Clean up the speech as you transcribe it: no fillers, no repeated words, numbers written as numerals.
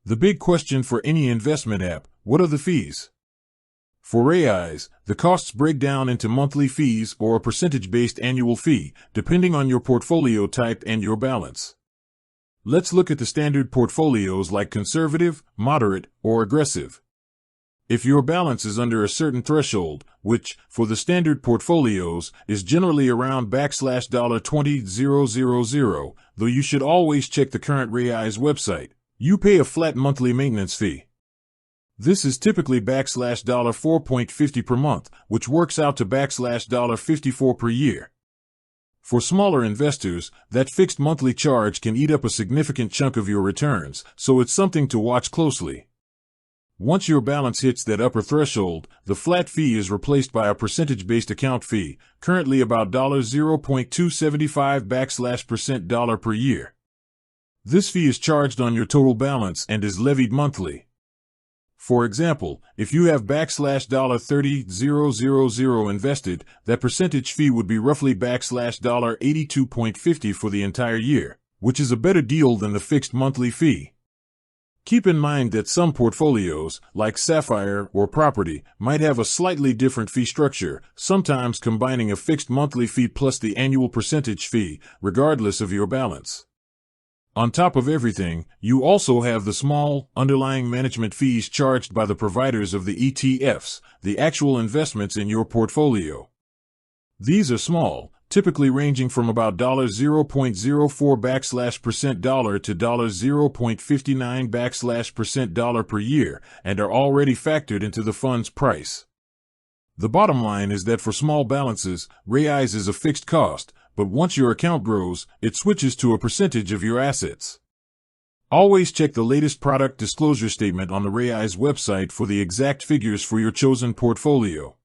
The big question for any investment app: what are the fees? For Raiz, the costs break down into monthly fees or a percentage-based annual fee, depending on your portfolio type and your balance. Let's look at the standard portfolios like conservative, moderate, or aggressive. If your balance is under a certain threshold, which, for the standard portfolios, is generally around $20,000, though you should always check the current Raiz website, you pay a flat monthly maintenance fee. This is typically $4.50 per month, which works out to $54 per year. For smaller investors, that fixed monthly charge can eat up a significant chunk of your returns, so it's something to watch closely. Once your balance hits that upper threshold, the flat fee is replaced by a percentage-based account fee, currently about $0.275% per year. This fee is charged on your total balance and is levied monthly. For example, if you have $30,000 invested, that percentage fee would be roughly $82.50 for the entire year, which is a better deal than the fixed monthly fee. Keep in mind that some portfolios, like Sapphire or Property, might have a slightly different fee structure, sometimes combining a fixed monthly fee plus the annual percentage fee, regardless of your balance. On top of everything, you also have the small, underlying management fees charged by the providers of the ETFs, the actual investments in your portfolio. These are small, typically ranging from about $0.04% to $0.59% per year, and are already factored into the fund's price. The bottom line is that for small balances, Raiz is a fixed cost, but once your account grows, it switches to a percentage of your assets. Always check the latest product disclosure statement on the Raiz website for the exact figures for your chosen portfolio.